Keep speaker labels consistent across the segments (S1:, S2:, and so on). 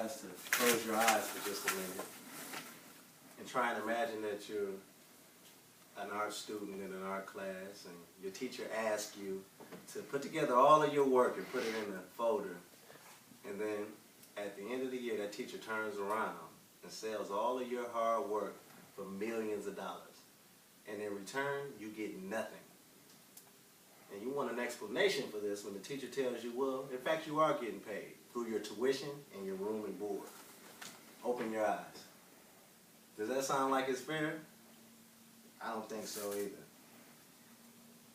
S1: guys to close your eyes for just a minute and try and imagine that you're an art student in an art class and your teacher asks you to put together all of your work and put it in a folder, and then at the end of the year that teacher turns around and sells all of your hard work for millions of dollars, and in return you get nothing. And you want an explanation for this when the teacher tells you, well, in fact you are getting paid through your tuition and your room and board. Open your eyes. Does that sound like it's fair? I don't think so either.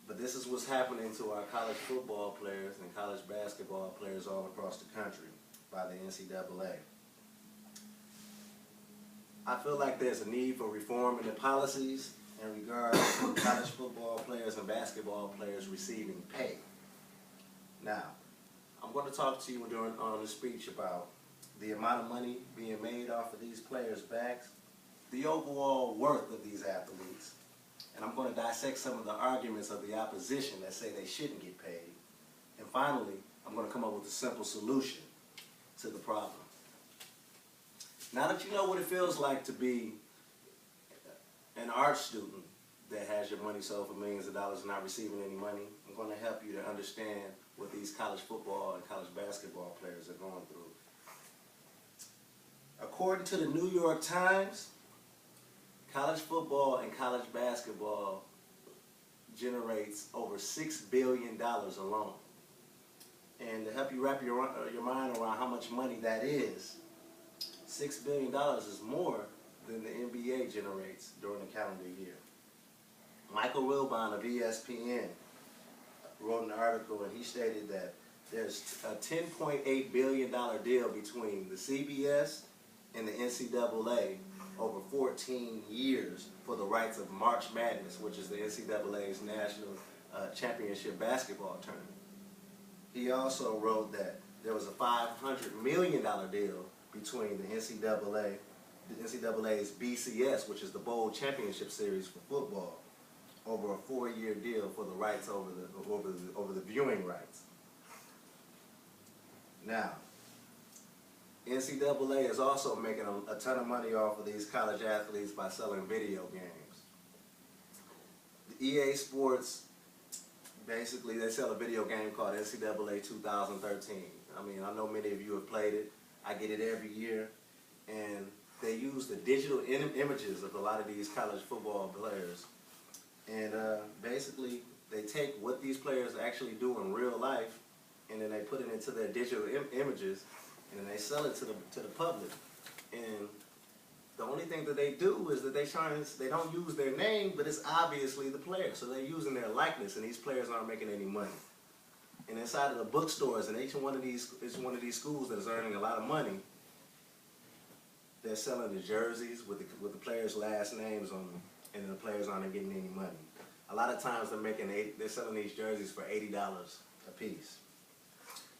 S1: But this is what's happening to our college football players and college basketball players all across the country by the NCAA. I feel like there's a need for reform in the policies in regards to college football players and basketball players receiving pay. Now, I'm going to talk to you on the speech about the amount of money being made off of these players' backs, the overall worth of these athletes, and I'm going to dissect some of the arguments of the opposition that say they shouldn't get paid. And finally, I'm going to come up with a simple solution to the problem. Now that you know what it feels like to be an art student that has your money sold for millions of dollars and not receiving any money, I'm going to help you to understand what these college football and college basketball players are going through. According to the New York Times, college football and college basketball generates over $6 billion alone. And to help you wrap your mind around how much money that is, $6 billion is more than the NBA generates during the calendar year. Michael Wilbon of ESPN wrote an article and he stated that there's a $10.8 billion deal between the CBS and the NCAA over 14 years for the rights of March Madness, which is the NCAA's national championship basketball tournament. He also wrote that there was a $500 million deal between the NCAA's BCS, which is the Bowl Championship Series for football, over a 4-year deal for the rights over the viewing rights. Now, NCAA is also making a ton of money off of these college athletes by selling video games. The EA Sports, basically, they sell a video game called NCAA 2013. I mean, I know many of you have played it. I get it every year. And they use the digital images of a lot of these college football players. And basically, they take what these players actually do in real life, and then they put it into their digital images, and then they sell it to the public. And the only thing that they do is that they don't use their name, but it's obviously the player. So they're using their likeness, and these players aren't making any money. And inside of the bookstores, and each one of these schools that is earning a lot of money, they're selling the jerseys with the players' last names on them, and the players aren't getting any money. A lot of times they're selling these jerseys for $80 a piece.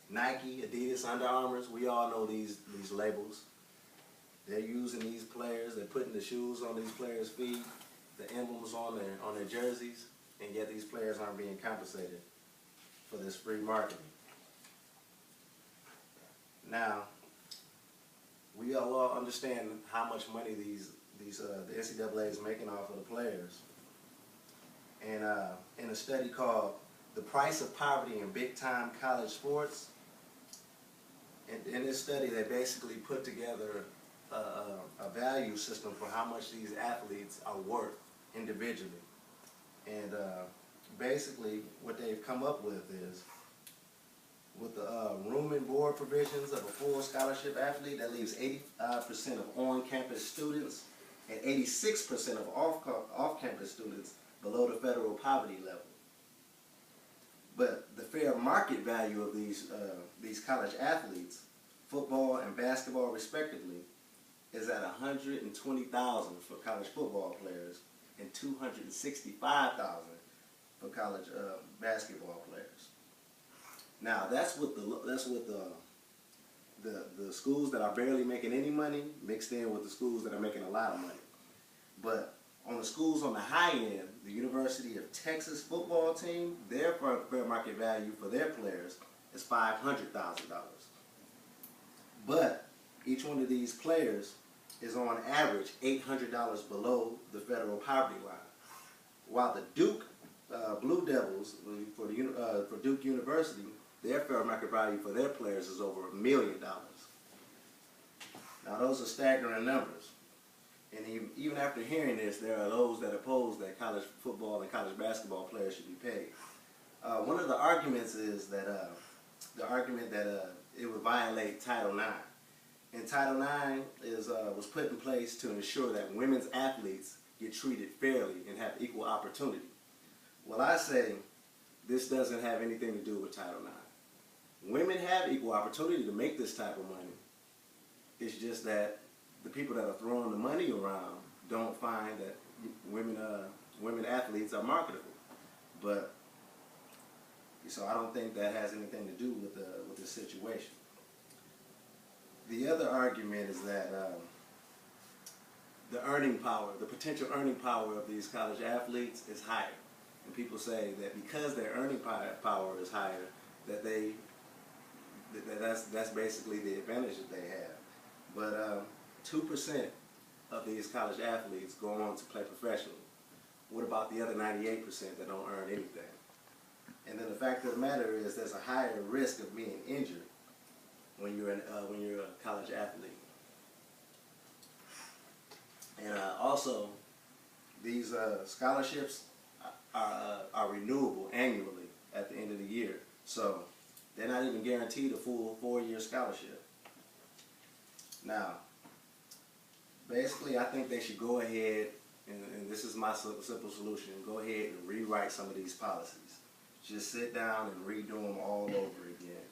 S1: Nike, Adidas, Under Armour, we all know these labels. They're using these players, they're putting the shoes on these players' feet, the emblems on their jerseys, and yet these players aren't being compensated for this free marketing. Now, we all understand how much money the NCAA is making off of the players. And in a study called The Price of Poverty in Big Time College Sports, in this study they basically put together a value system for how much these athletes are worth individually. And basically what they've come up with is, with the room and board provisions of a full scholarship athlete, that leaves 85% of on-campus students and 86% of off-campus students below the federal poverty level. But the fair market value of these college athletes, football and basketball respectively, is at $120,000 for college football players and $265,000 for college basketball players. Now that's with the schools that are barely making any money mixed in with the schools that are making a lot of money. But on the schools on the high end, the University of Texas football team, their fair market value for their players is $500,000. But each one of these players is on average $800 below the federal poverty line, while the Duke Blue Devils for Duke University, their fair market value for their players is over $1 million. Now those are staggering numbers, and even after hearing this, there are those that oppose that college football and college basketball players should be paid. One of the arguments is that it would violate Title IX. And Title IX was put in place to ensure that women's athletes get treated fairly and have equal opportunity. Well, I say this doesn't have anything to do with Title IX. Women have equal opportunity to make this type of money. It's just that the people that are throwing the money around don't find that women athletes are marketable. But so I don't think that has anything to do with the situation. The other argument is that the earning power, the potential earning power of these college athletes is higher. And people say that because their earning power is higher, that's basically the advantage that they have. But 2% of these college athletes go on to play professionally. What about the other 98% that don't earn anything? And then the fact of the matter is there's a higher risk of being injured when you're a college athlete. And also, these scholarships are renewable annually at the end of the year. So they're not even guaranteed a full 4-year scholarship. Now, basically, I think they should go ahead, and this is my simple solution, go ahead and rewrite some of these policies. Just sit down and redo them all over again,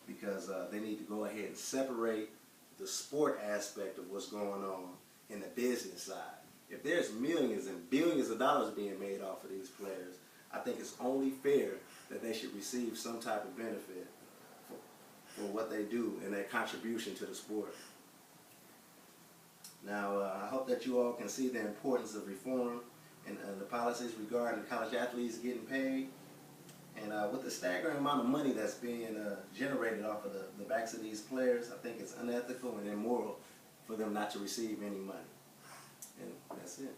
S1: because they need to go ahead and separate the sport aspect of what's going on in the business side. If there's millions and billions of dollars being made off of these players, I think it's only fair that they should receive some type of benefit for what they do and their contribution to the sport. Now, I hope that you all can see the importance of reform and the policies regarding college athletes getting paid. And with the staggering amount of money that's being generated off of the backs of these players, I think it's unethical and immoral for them not to receive any money. And that's it.